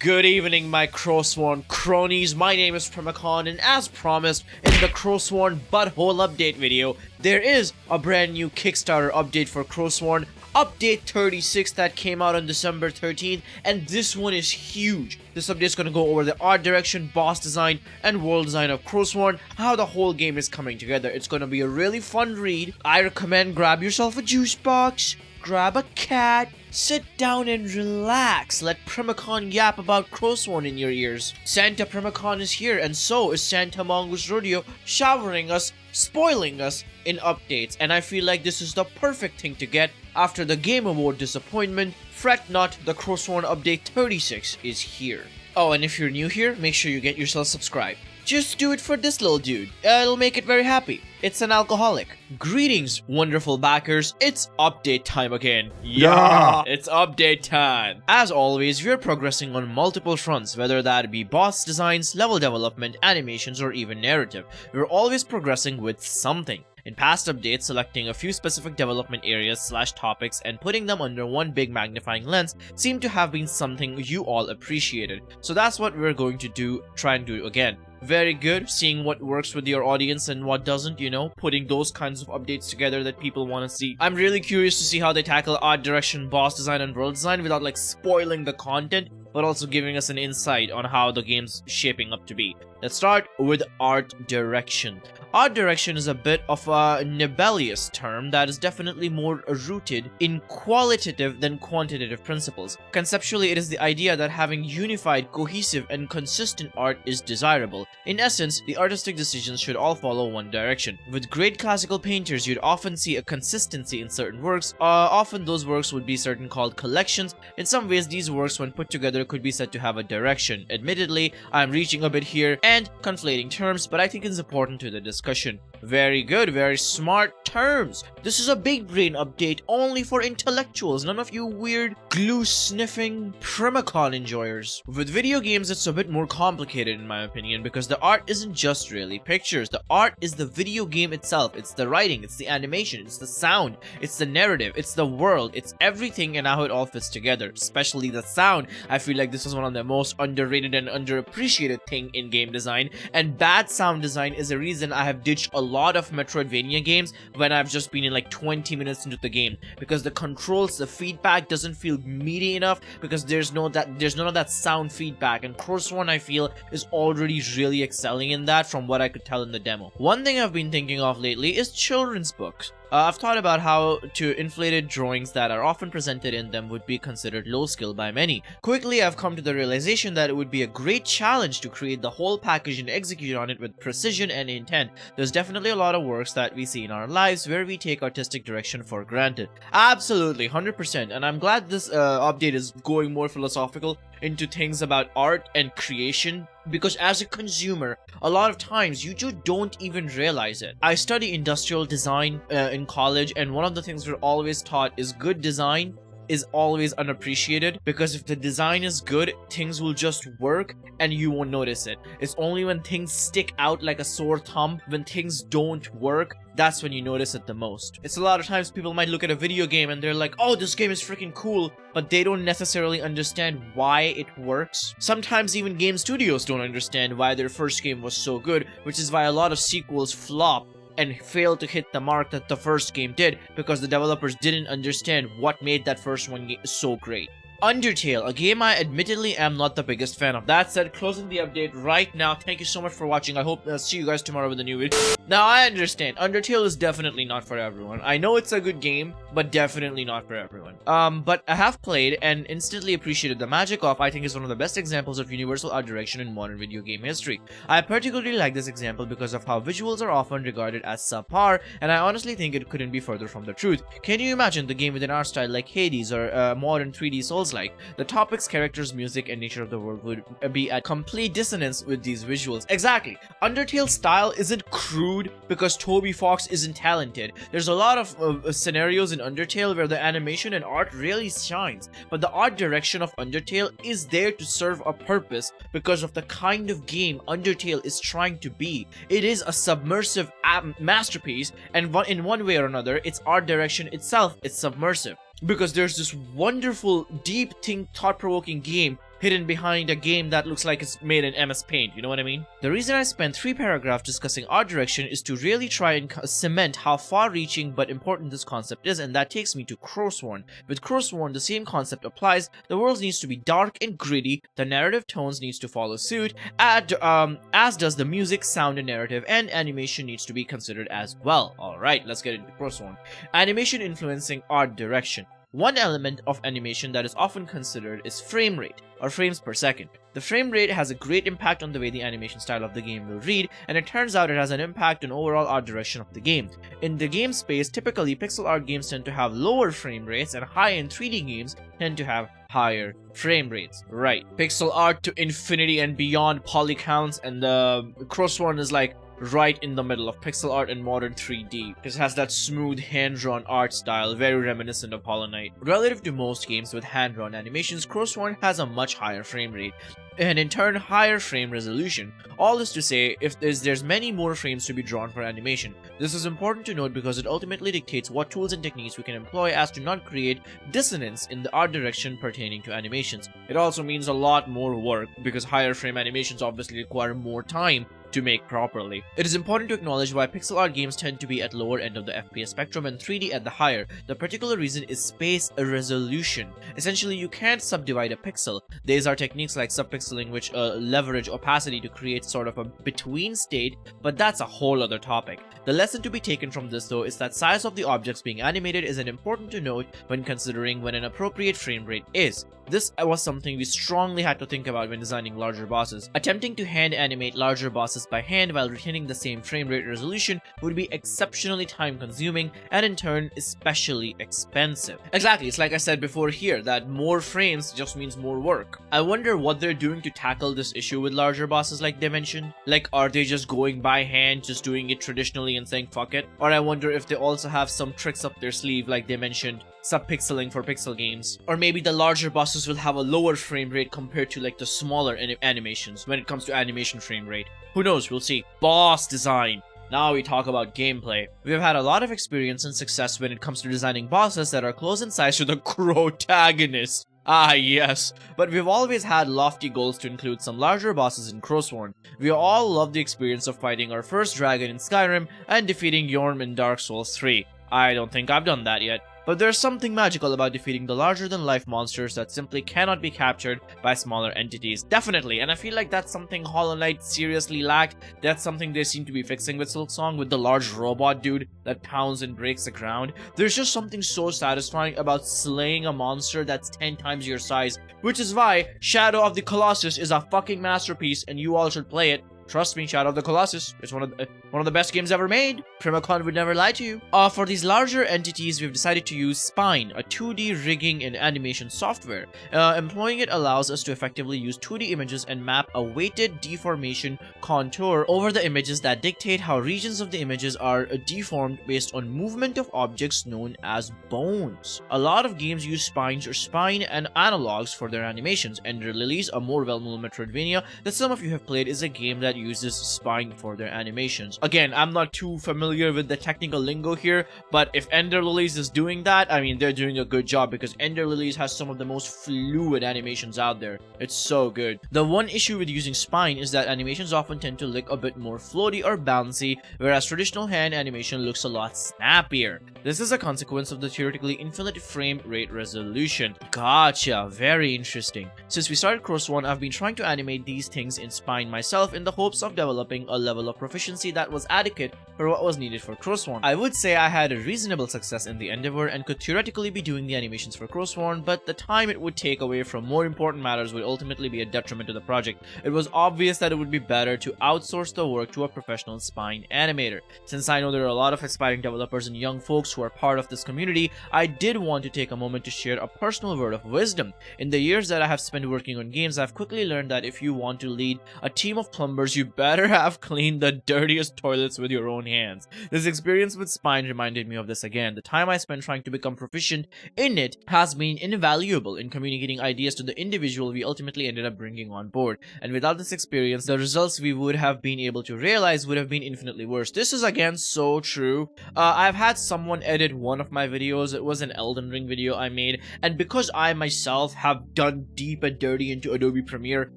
Good evening, my CROWSWORN cronies. My name is Primacon, and as promised in the CROWSWORN Butthole Update video, there is a brand new Kickstarter update for CROWSWORN, Update 36 that came out on December 13th, and this one is huge. This update is going to go over the art direction, boss design, and world design of CROWSWORN, how the whole game is coming together. It's going to be a really fun read. I recommend grab yourself a juice box, grab a cat, sit down and relax. Let Primacon yap about CROWSWORN in your ears. Santa Primacon is here, and so is Santa Mongoose Rodeo, showering us, spoiling us in updates. And I feel like this is the perfect thing to get after the Game Award disappointment. Fret not, the CROWSWORN Update 36 is here. Oh, and if you're new here, make sure you get yourself subscribed. Just do it for this little dude. It'll make it very happy. It's an alcoholic. Greetings, wonderful backers. It's update time again. Yeah! It's update time. As always, we're progressing on multiple fronts, whether that be boss designs, level development, animations, or even narrative. We're always progressing with something. In past updates, selecting a few specific development areas / topics and putting them under one big magnifying lens seemed to have been something you all appreciated. So that's what we're going to try and do again. Very good, seeing what works with your audience and what doesn't, you know, putting those kinds of updates together that people want to see. I'm really curious to see how they tackle art direction, boss design, and world design without like spoiling the content, but also giving us an insight on how the game's shaping up to be. Let's start with art direction. Art direction is a bit of a nebulous term that is definitely more rooted in qualitative than quantitative principles. Conceptually, it is the idea that having unified, cohesive, and consistent art is desirable. In essence, the artistic decisions should all follow one direction. With great classical painters, you'd often see a consistency in certain works. Often those works would be called collections. In some ways, these works, when put together, could be said to have a direction. Admittedly, I'm reaching a bit here and conflating terms, but I think it's important to the discussion. Very good, very smart terms. This is a big brain update only for intellectuals, none of you weird glue-sniffing Primacon enjoyers. With video games, it's a bit more complicated in my opinion, because the art isn't just really pictures. The art is the video game itself. It's the writing, it's the animation, it's the sound, it's the narrative, it's the world, it's everything and how it all fits together, especially the sound. I feel like this is one of the most underrated and underappreciated thing in game design, and bad sound design is a reason I have ditched a lot of Metroidvania games when I've just been in like 20 minutes into the game, because the controls, the feedback doesn't feel meaty enough, because there's none of that sound feedback, and CROWSWORN I feel is already really excelling in that from what I could tell in the demo. One thing I've been thinking of lately is children's books. I've thought about how inflated drawings that are often presented in them would be considered low skill by many. Quickly, I've come to the realization that it would be a great challenge to create the whole package and execute on it with precision and intent. There's definitely a lot of works that we see in our lives where we take artistic direction for granted. Absolutely, 100%, and I'm glad this update is going more philosophical into things about art and creation, because as a consumer, a lot of times you just don't even realize it. I study industrial design in college, and one of the things we're always taught is good design is always unappreciated, because if the design is good, things will just work and you won't notice it. It's only when things stick out like a sore thumb, when things don't work, that's when you notice it the most. It's a lot of times people might look at a video game and they're like, oh, this game is freaking cool, but they don't necessarily understand why it works. Sometimes even game studios don't understand why their first game was so good, which is why a lot of sequels flop and fail to hit the mark that the first game did, because the developers didn't understand what made that first one so great. Undertale, a game I admittedly am not the biggest fan of. That said, closing the update right now. Thank you so much for watching. I hope I'll see you guys tomorrow with a new video. Now, I understand, Undertale is definitely not for everyone. I know it's a good game, but definitely not for everyone. But I have played and instantly appreciated the magic of, I think is one of the best examples of universal art direction in modern video game history. I particularly like this example because of how visuals are often regarded as subpar, and I honestly think it couldn't be further from the truth. Can you imagine the game with an art style like Hades or modern 3D Souls-like? The topics, characters, music, and nature of the world would be at complete dissonance with these visuals. Exactly. Undertale's style isn't crude because Toby Fox isn't talented. There's a lot of scenarios in Undertale where the animation and art really shines, but the art direction of Undertale is there to serve a purpose because of the kind of game Undertale is trying to be. It is a submersive masterpiece, and in one way or another, its art direction itself is submersive, because there's this wonderful, deep, thought-provoking game hidden behind a game that looks like it's made in MS Paint, you know what I mean? The reason I spent 3 paragraphs discussing art direction is to really try and cement how far-reaching but important this concept is, and that takes me to CROWSWORN. With CROWSWORN, the same concept applies. The world needs to be dark and gritty, the narrative tones needs to follow suit, as does the music, sound, and narrative, and animation needs to be considered as well. Alright, let's get into CROWSWORN. Animation influencing art direction. One element of animation that is often considered is frame rate, or frames per second. The frame rate has a great impact on the way the animation style of the game will read, and it turns out it has an impact on overall art direction of the game. In the game space, typically pixel art games tend to have lower frame rates, and high-end 3D games tend to have higher frame rates. Right, pixel art to infinity and beyond poly counts, and the CROWSWORN is like right in the middle of pixel art and modern 3D, because it has that smooth hand-drawn art style, very reminiscent of Hollow Knight. Relative to most games with hand-drawn animations, CROWSWORN has a much higher frame rate, and in turn higher frame resolution. All this to say, if there's many more frames to be drawn for animation. This is important to note because it ultimately dictates what tools and techniques we can employ as to not create dissonance in the art direction pertaining to animations. It also means a lot more work, because higher frame animations obviously require more time to make properly. It is important to acknowledge why pixel art games tend to be at lower end of the FPS spectrum and 3D at the higher. The particular reason is space resolution. Essentially, you can't subdivide a pixel. These are techniques like subpixeling which leverage opacity to create sort of a between state, but that's a whole other topic. The lesson to be taken from this though is that size of the objects being animated is an important to note when considering when an appropriate frame rate is. This was something we strongly had to think about when designing larger bosses. Attempting to hand animate larger bosses by hand while retaining the same frame rate resolution would be exceptionally time consuming and in turn especially expensive. Exactly, it's like I said before here, that more frames just means more work. I wonder what they're doing to tackle this issue with larger bosses like they mentioned. Like, are they just going by hand, just doing it traditionally and saying fuck it? Or I wonder if they also have some tricks up their sleeve like they mentioned, subpixeling for pixel games. Or maybe the larger bosses will have a lower frame rate compared to like the smaller animations when it comes to animation frame rate. Who knows, we'll see. Boss design. Now we talk about gameplay. We've had a lot of experience and success when it comes to designing bosses that are close in size to the protagonist. Ah yes, but we've always had lofty goals to include some larger bosses in CROWSWORN. We all love the experience of fighting our first dragon in Skyrim and defeating Yhorm in Dark Souls 3. I don't think I've done that yet. But there's something magical about defeating the larger-than-life monsters that simply cannot be captured by smaller entities. Definitely, and I feel like that's something Hollow Knight seriously lacked. That's something they seem to be fixing with Silksong, with the large robot dude that pounds and breaks the ground. There's just something so satisfying about slaying a monster that's 10 times your size, which is why Shadow of the Colossus is a fucking masterpiece and you all should play it. Trust me, Shadow of the Colossus, it's one of the best games ever made. Primacon would never lie to you. For these larger entities, we've decided to use Spine, a 2D rigging and animation software. Employing it allows us to effectively use 2D images and map a weighted deformation contour over the images that dictate how regions of the images are deformed based on movement of objects known as bones. A lot of games use spines or spine and analogs for their animations, and release a more well-known Metroidvania that some of you have played is a game that uses spine for their animations. Again, I'm not too familiar with the technical lingo here, but if Ender Lilies is doing that, I mean, they're doing a good job because Ender Lilies has some of the most fluid animations out there. It's so good. The one issue with using spine is that animations often tend to look a bit more floaty or bouncy, whereas traditional hand animation looks a lot snappier. This is a consequence of the theoretically infinite frame rate resolution. Gotcha, very interesting. Since we started CROWSWORN, I've been trying to animate these things in spine myself in the hopes of developing a level of proficiency that was adequate for what was needed for CROWSWORN. I would say I had a reasonable success in the endeavor and could theoretically be doing the animations for CROWSWORN, but the time it would take away from more important matters would ultimately be a detriment to the project. It was obvious that it would be better to outsource the work to a professional spine animator. Since I know there are a lot of aspiring developers and young folks who are part of this community, I did want to take a moment to share a personal word of wisdom. In the years that I have spent working on games, I've quickly learned that if you want to lead a team of plumbers, but you better have cleaned the dirtiest toilets with your own hands. This experience with Spine reminded me of this again. The time I spent trying to become proficient in it has been invaluable in communicating ideas to the individual we ultimately ended up bringing on board. And without this experience, the results we would have been able to realize would have been infinitely worse. This is again so true. I've had someone edit one of my videos. It was an Elden Ring video I made, and because I myself have done deep and dirty into Adobe Premiere,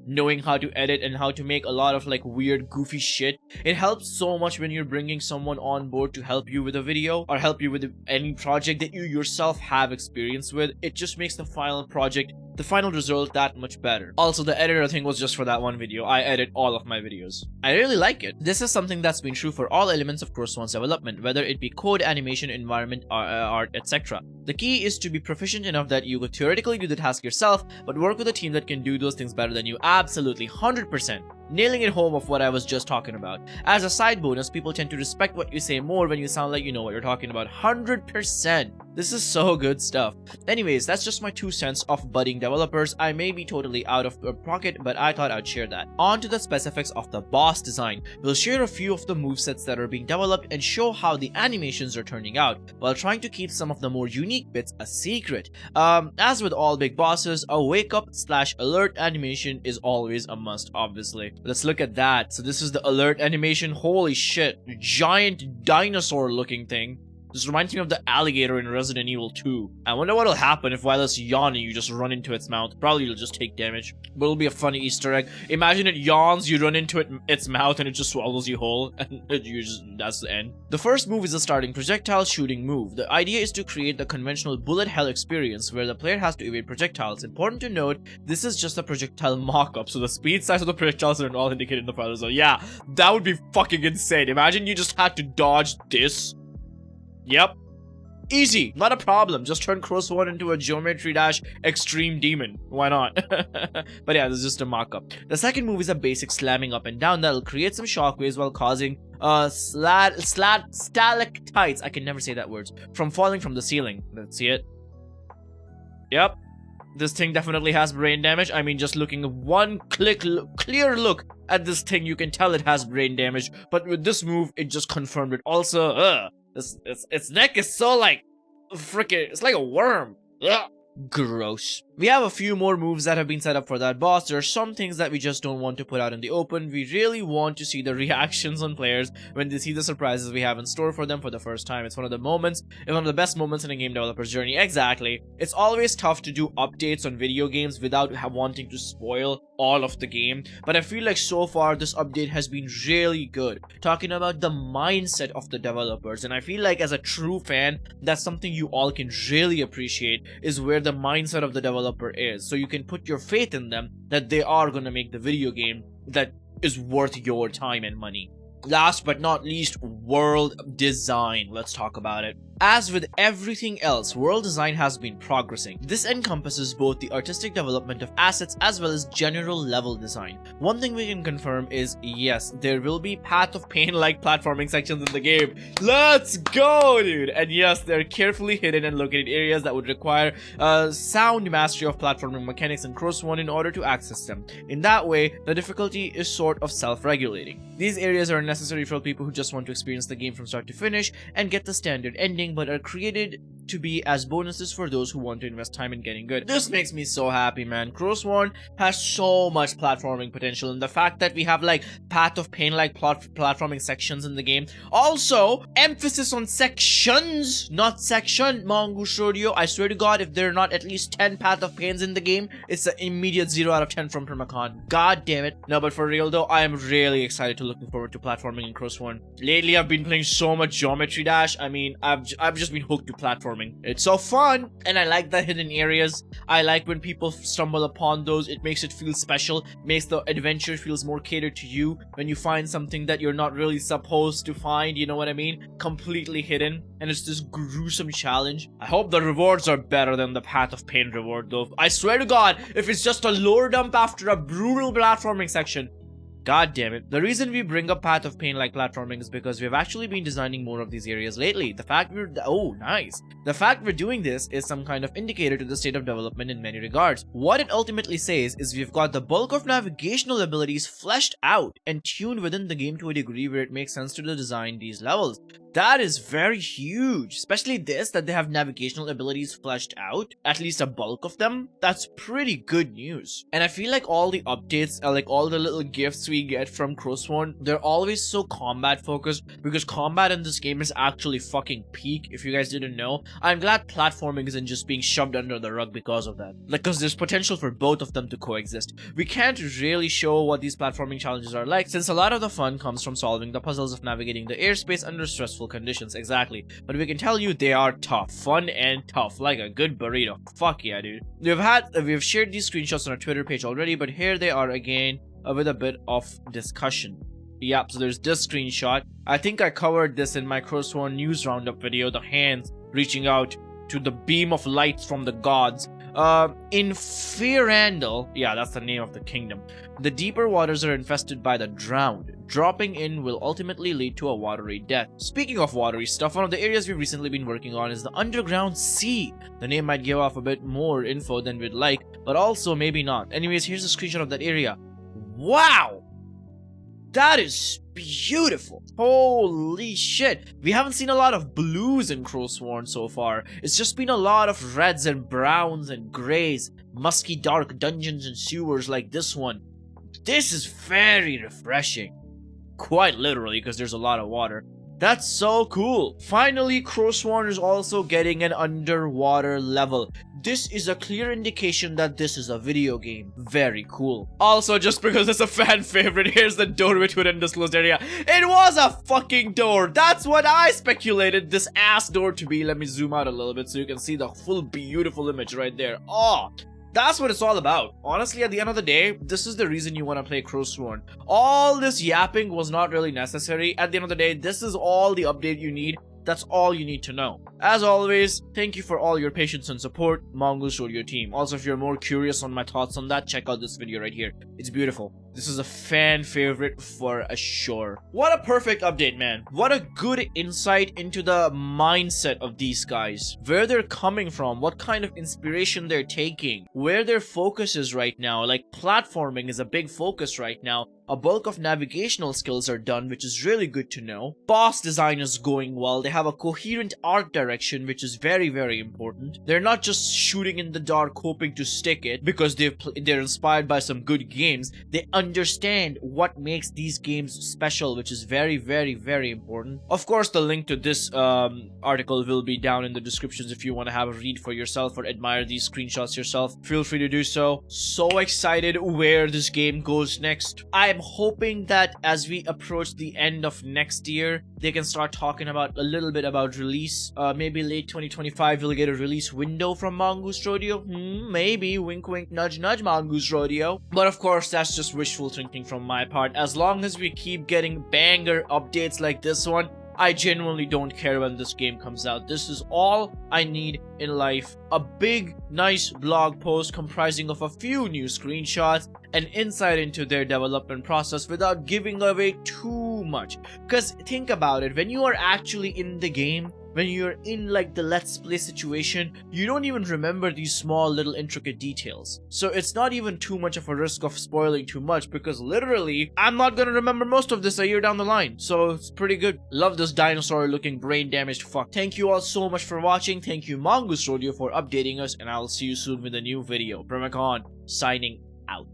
knowing how to edit and how to make a lot of like weird goofy shit, it helps so much when you're bringing someone on board to help you with a video or help you with any project that you yourself have experience with. It just makes the final project, the final result, that much better. Also, the editor thing was just for that one video. I edit all of my videos. I really like it. This is something that's been true for all elements of CROWSWORN's development, whether it be code, animation, environment, art, etc. The key is to be proficient enough that you could theoretically do the task yourself, but work with a team that can do those things better than you. Absolutely, 100%. Nailing it home of what I was just talking about. As a side bonus, people tend to respect what you say more when you sound like you know what you're talking about. 100%. This is so good stuff. Anyways, that's just my 2 cents of budding developers. I may be totally out of pocket, but I thought I'd share that. On to the specifics of the boss design. We'll share a few of the movesets that are being developed and show how the animations are turning out, while trying to keep some of the more unique bits a secret. As with all big bosses, a wake up / alert animation is always a must, obviously. Let's look at that. So this is the alert animation. Holy shit, giant dinosaur looking thing. This reminds me of the alligator in Resident Evil 2. I wonder what'll happen if while it's yawning, you just run into its mouth. Probably you'll just take damage, but it'll be a funny Easter egg. Imagine it yawns, you run into its mouth, and it just swallows you whole, and that's the end. The first move is a starting projectile shooting move. The idea is to create the conventional bullet hell experience, where the player has to evade projectiles. Important to note, this is just a projectile mock-up, so the speed size of the projectiles are all indicated in the file. So yeah, that would be fucking insane. Imagine you just had to dodge this. Yep. Easy, not a problem. Just turn CROWSWORN into a geometry dash extreme demon. Why not? But yeah, this is just a mock-up. The second move is a basic slamming up and down that'll create some shockwaves while causing stalactites, I can never say that word, from falling from the ceiling. Let's see it. Yep. This thing definitely has brain damage. I mean, just looking at one clear look at this thing, you can tell it has brain damage. But with this move, it just confirmed it. Also, its neck is so like freaking, it's like a worm. Ugh. Gross. We have a few more moves that have been set up for that boss. There are some things that we just don't want to put out in the open. We really want to see the reactions on players when they see the surprises we have in store for them for the first time. It's one of the best moments in a game developer's journey. Exactly. It's always tough to do updates on video games without wanting to spoil all of the game, but I feel like so far this update has been really good, talking about the mindset of the developers, and I feel like as a true fan, that's something you all can really appreciate, is where the mindset of the developer is, so you can put your faith in them that they are gonna make the video game that is worth your time and money. Last but not least, world design. Let's talk about it. As with everything else, world design has been progressing. This encompasses both the artistic development of assets as well as general level design. One thing we can confirm is, yes, there will be Path of Pain-like platforming sections in the game. Let's go, dude! And yes, they're carefully hidden and located areas that would require sound mastery of platforming mechanics in CROWSWORN in order to access them. In that way, the difficulty is sort of self-regulating. These areas are necessary for people who just want to experience the game from start to finish and get the standard ending, but are created to be as bonuses for those who want to invest time in getting good. This makes me so happy, man. CROWSWORN has so much platforming potential, and the fact that we have like Path of Pain like platforming sections in the game. Also, emphasis on sections, not section. Mongoose Rodeo, I swear to God, if there are not at least 10 Path of Pains in the game, it's an immediate 0 out of 10 from Primacon. God damn it. No, but for real though, I am really excited to looking forward to platforming in CROWSWORN. Lately, I've been playing so much Geometry Dash. I mean, I've just been hooked to platforming. It's so fun, and I like the hidden areas. I like when people stumble upon those. It makes it feel special, makes the adventure feels more catered to you when you find something that you're not really supposed to find, you know what I mean? Completely hidden, and it's this gruesome challenge. I hope the rewards are better than the Path of Pain reward though. I swear to God, if it's just a lore dump after a brutal platforming section, God damn it. The reason we bring up Path of Pain like platforming is because we've actually been designing more of these areas lately. The fact we're doing this is some kind of indicator to the state of development in many regards. What it ultimately says is we've got the bulk of navigational abilities fleshed out and tuned within the game to a degree where it makes sense to design these levels. That is very huge, especially this, that they have navigational abilities fleshed out, at least a bulk of them. That's pretty good news. And I feel like all the updates, like all the little gifts we get from CROWSWORN, they're always so combat focused, because combat in this game is actually fucking peak, if you guys didn't know. I'm glad platforming isn't just being shoved under the rug because of that. Like, because there's potential for both of them to coexist. We can't really show what these platforming challenges are like, since a lot of the fun comes from solving the puzzles of navigating the airspace under stressful conditions, exactly. But we can tell you they are tough, fun and tough, like a good burrito. Fuck yeah, dude. We've shared these screenshots on our Twitter page already, but here they are again with a bit of discussion. Yep, so there's this screenshot. I think I covered this in my CROWSWORN news roundup video, the hands reaching out to the beam of lights from the gods. In Firandel, yeah, that's the name of the kingdom, the deeper waters are infested by the drowned. Dropping in will ultimately lead to a watery death. Speaking of watery stuff, one of the areas we've recently been working on is the underground sea. The name might give off a bit more info than we'd like, but also maybe not. Anyways, here's a screenshot of that area. Wow! That is beautiful. Holy shit. We haven't seen a lot of blues in CROWSWORN so far. It's just been a lot of reds and browns and grays, musky dark dungeons and sewers like this one. This is very refreshing. Quite literally, because there's a lot of water. That's so cool. Finally, CROWSWORN is also getting an underwater level. This is a clear indication that this is a video game. Very cool. Also, just because it's a fan favorite, here's the doorway to an undisclosed area. It was a fucking door. That's what I speculated this ass door to be. Let me zoom out a little bit so you can see the full beautiful image right there. Oh, that's what it's all about. Honestly, at the end of the day, this is the reason you want to play CROWSWORN. All this yapping was not really necessary. At the end of the day, this is all the update you need. That's all you need to know. As always, thank you for all your patience and support, Mongoose Rodeo team. Also, if you're more curious on my thoughts on that, check out this video right here. It's beautiful. This is a fan favorite for sure. What a perfect update, man. What a good insight into the mindset of these guys. Where they're coming from, what kind of inspiration they're taking, where their focus is right now. Like, platforming is a big focus right now. A bulk of navigational skills are done, which is really good to know. Boss design is going well. They have a coherent art direction, which is very, very important. They're not just shooting in the dark hoping to stick it because they're inspired by some good games. They understand what makes these games special, which is very, very, very important. Of course, the link to this article will be down in the descriptions if you want to have a read for yourself or admire these screenshots yourself. Feel free to do so. So excited where this game goes next. I'm hoping that as we approach the end of next year, they can start talking about a little bit about release. Maybe late 2025 we'll get a release window from Mongoose Rodeo. Maybe, wink wink nudge nudge, Mongoose Rodeo. But of course, that's just wishful thinking from my part. As long as we keep getting banger updates like this one, I genuinely don't care when this game comes out. This is all I need in life. A big, nice blog post comprising of a few new screenshots and insight into their development process without giving away too much. Because think about it, when you are actually in the game, when you're in like the let's play situation, you don't even remember these small little intricate details. So it's not even too much of a risk of spoiling too much, because literally I'm not gonna remember most of this a year down the line. So it's pretty good. Love this dinosaur looking brain damaged fuck. Thank you all so much for watching. Thank you Mongoose Rodeo for updating us, and I'll see you soon with a new video. Primacon signing out.